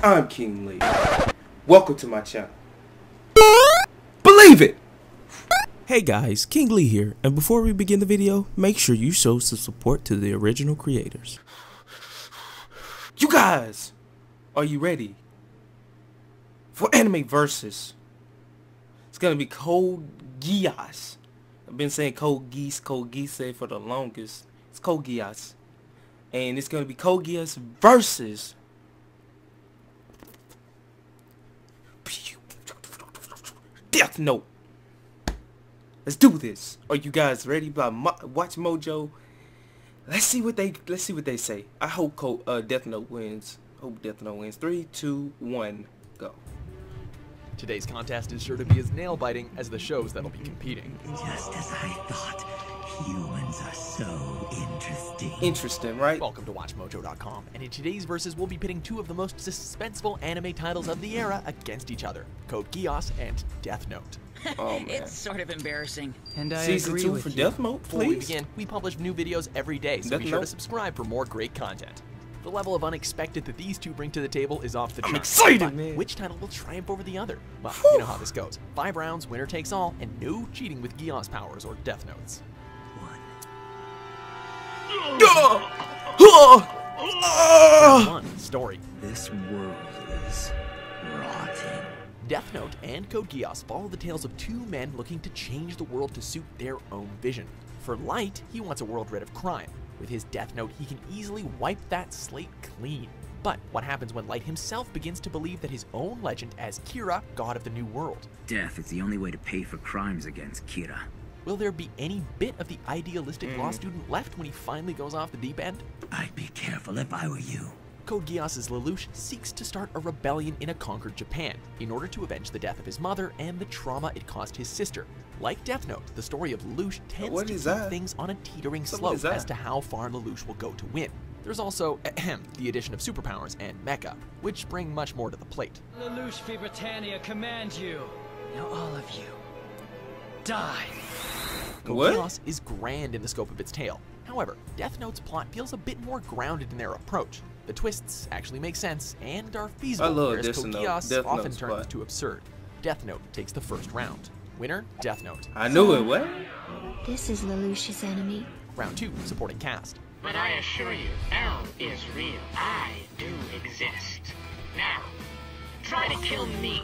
I'm Kinglee. Welcome to my channel. Believe it! Hey guys, Kinglee here, and before we begin the video, make sure you show some support to the original creators. You guys, are you ready for anime versus? It's gonna be Code Geass. I've been saying Code Geass for the longest. It's Code Geass. And it's gonna be Code Geass versus Death Note. Let's do this. Are you guys ready? Watch Mojo. Let's see what they say. I hope Death Note wins. Hope Death Note wins. 3, 2, 1, go. Today's contest is sure to be as nail-biting as the shows that'll be competing. Just as I thought, humans are so interesting. Interesting, right? Welcome to WatchMojo.com, and in today's versus, we'll be pitting two of the most suspenseful anime titles of the era against each other: Code Geass and Death Note. Oh, man. It's sort of embarrassing. And I Season agree 2 with for you. Death Note, Before we please. begin, we publish new videos every day, so Death be sure to Note. subscribe for more great content. The level of unexpected that these two bring to the table is off the charts. I'm excited, But man. which title will triumph over the other? Well, Whew. you know how this goes. 5 rounds, winner takes all, and no cheating with Geass powers or Death Notes. One, story. This world is rotten. Death Note and Code Geass follow the tales of two men looking to change the world to suit their own vision. For Light, he wants a world rid of crime. With his Death Note, he can easily wipe that slate clean. But what happens when Light himself begins to believe that his own legend as Kira, god of the new world? Death is the only way to pay for crimes against Kira. Will there be any bit of the idealistic law student left when he finally goes off the deep end? I'd be careful if I were you. Code Geass's Lelouch seeks to start a rebellion in a conquered Japan in order to avenge the death of his mother and the trauma it caused his sister. Like Death Note, the story of Lelouch tends What to is keep that? things on a teetering What slope is that? as to how far Lelouch will go to win. There's also the addition of superpowers and mecha, which bring much more to the plate. Lelouch v. Britannia commands you. Now all of you, die. Code What? Geass is grand in the scope of its tale. However, Death Note's plot feels a bit more grounded in their approach. The twists actually make sense and are feasible, I love whereas Death Code Note. Geass Death often Note's turns plot. to absurd. Death Note takes the first round. Winner, Death Note. I knew it. What? This is Lelouch's enemy. Round 2, supporting cast. But I assure you, L is real. I do exist. Now, try to kill me.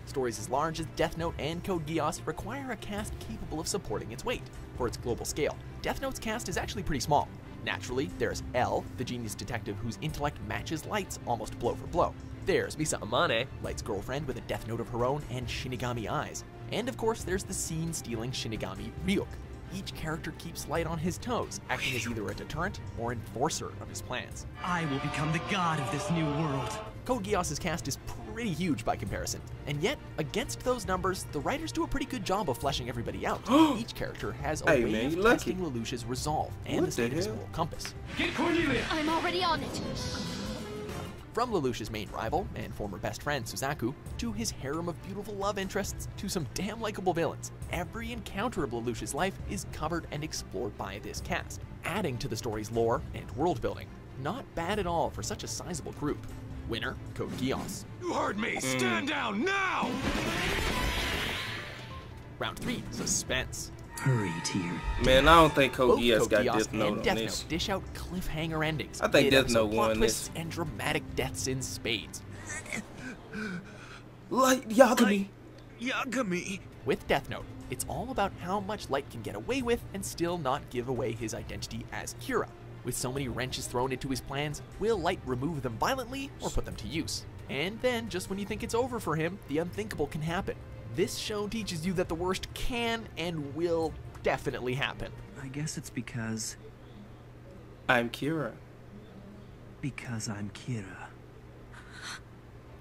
Stories as large as Death Note and Code Geass require a cast capable of supporting its weight. For its global scale, Death Note's cast is actually pretty small. Naturally, there's L, the genius detective whose intellect matches Light's almost blow for blow. There's Misa Amane, Light's girlfriend with a Death Note of her own and Shinigami eyes. And of course, there's the scene-stealing Shinigami Ryuk. Each character keeps Light on his toes, acting as either a deterrent or enforcer of his plans. I will become the god of this new world. Code Geass's cast is pretty huge by comparison, and yet, against those numbers, the writers do a pretty good job of fleshing everybody out. Each character has a Hey, way man, of you lucky. testing Lelouch's resolve and What the state the of his hell? moral compass. I'm already on it. From Lelouch's main rival and former best friend Suzaku, to his harem of beautiful love interests, to some damn likable villains, every encounter of Lelouch's life is covered and explored by this cast, adding to the story's lore and world building. Not bad at all for such a sizable group. Winner, Code Geass. You heard me. Stand down now. Round 3, suspense. Hurry to your... Man, I don't think Code Both Geass Code got Geass Death Note and on Death this. Note dish out cliffhanger endings. I think Death mid-episode Note plot won twists this. and dramatic deaths in spades. Light Yagami. Yagami! With Death Note, it's all about how much Light can get away with and still not give away his identity as Kira. With so many wrenches thrown into his plans, will Light remove them violently or put them to use? And then, just when you think it's over for him, the unthinkable can happen. This show teaches you that the worst can and will definitely happen. I guess it's because I'm Kira. I'm Kira.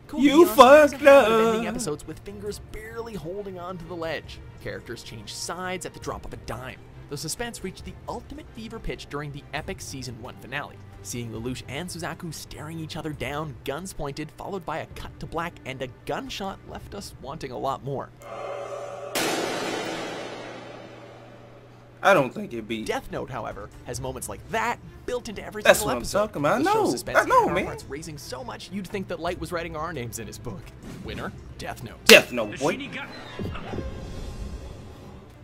Code You Geass has a fucked habit of ending up. episodes with fingers barely holding on to the ledge. Characters change sides at the drop of a dime. The suspense reached the ultimate fever pitch during the epic Season 1 finale. Seeing Lelouch and Suzaku staring each other down, guns pointed, followed by a cut to black and a gunshot left us wanting a lot more. I don't think it'd be. Death Note, however, has moments like that built into every That's single what I'm episode. talking about. I The know. show's suspense I know, and man. heart's raising so much you'd think that Light was writing our names in his book. Winner, Death Note. Death Note, boy.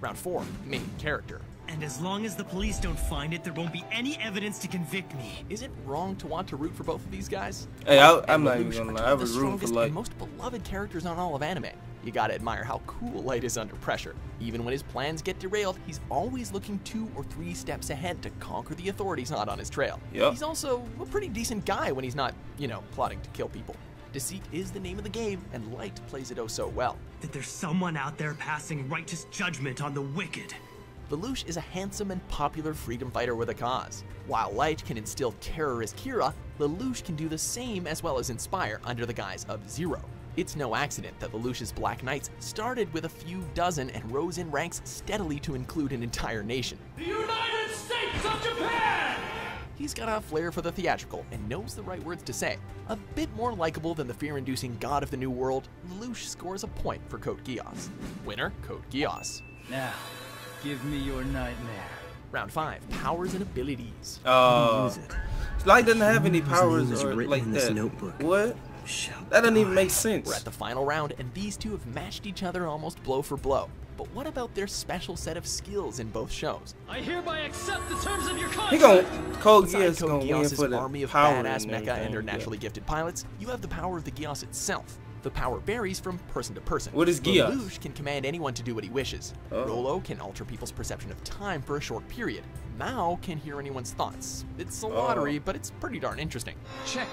Round 4, main character. And as long as the police don't find it, there won't be any evidence to convict me. Is it wrong to want to root for both of these guys? Hey, Light I'm and not Lelouch even gonna are lie. two I of the was rooting for strongest Light. and most beloved characters on all of anime. You gotta admire how cool Light is under pressure. Even when his plans get derailed, he's always looking 2 or 3 steps ahead to conquer the authorities hot on his trail. Yep. He's also a pretty decent guy when he's not, you know, plotting to kill people. Deceit is the name of the game, and Light plays it oh so well. That there's someone out there passing righteous judgment on the wicked. Lelouch is a handsome and popular freedom fighter with a cause. While Light can instill terror as Kira, Lelouch can do the same as well as inspire under the guise of Zero. It's no accident that Lelouch's Black Knights started with a few dozen and rose in ranks steadily to include an entire nation. The United States of Japan! He's got a flair for the theatrical and knows the right words to say. A bit more likable than the fear-inducing god of the New World, Lelouch scores a point for Code Geass. Winner, Code Geass. Now, give me your nightmare. Round 5, powers and abilities. Light doesn't have any powers name is or written like in this that. notebook. What? Shall That doesn't even die. make sense. We're at the final round, and these two have matched each other almost blow for blow. But what about their special set of skills in both shows? I hereby accept the terms of your He contract! gon' Code Besides Geass Code gonna win Geass's for the army of power badass and mecha and everything, their naturally yeah. gifted pilots, you have the power of the Geass itself. The power varies from person to person. What is Geass? Lelouch can command anyone to do what he wishes. Oh. Rolo can alter people's perception of time for a short period. Mao can hear anyone's thoughts. It's a lottery, but it's pretty darn interesting. Checkmate.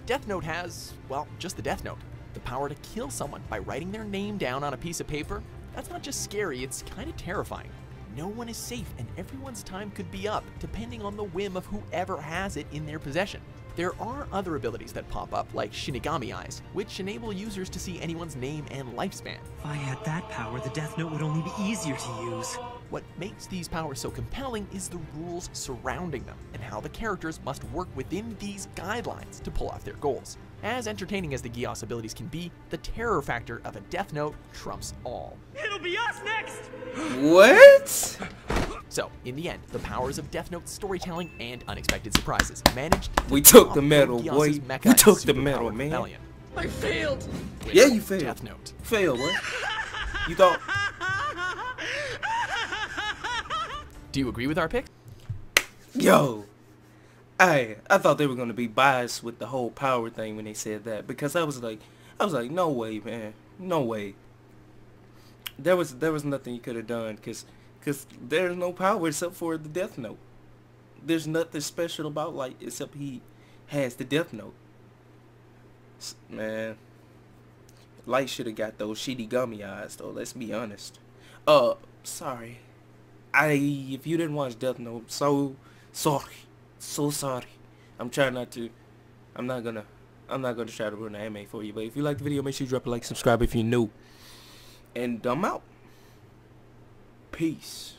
Death Note has, well, just the Death Note. The power to kill someone by writing their name down on a piece of paper. That's not just scary, it's kind of terrifying. No one is safe and everyone's time could be up, depending on the whim of whoever has it in their possession. There are other abilities that pop up, like Shinigami Eyes, which enable users to see anyone's name and lifespan. If I had that power, the Death Note would only be easier to use. What makes these powers so compelling is the rules surrounding them, and how the characters must work within these guidelines to pull off their goals. As entertaining as the Geass abilities can be, the terror factor of a Death Note trumps all. It'll be us next! What? So, in the end, the powers of Death Note's storytelling and unexpected surprises managed to We took top the medal, Geass's boy. mecha We took and the superpowered medal, man. rebellion. I failed! Yeah, you failed. Death Note. Fail, what? You thought? Do you agree with our pick? Yo, I thought they were gonna be biased with the whole power thing when they said that, because I was like, no way, man, no way. There was nothing you could have done, cause there's no power except for the Death Note. There's nothing special about Light except he has the Death Note. Man, Light should have got those Shinigami eyes though. Let's be honest. Sorry. If you didn't watch Death Note, so sorry. I'm not gonna try to ruin the anime for you, but if you like the video, make sure you drop a like, subscribe if you're new, and I'm out. Peace.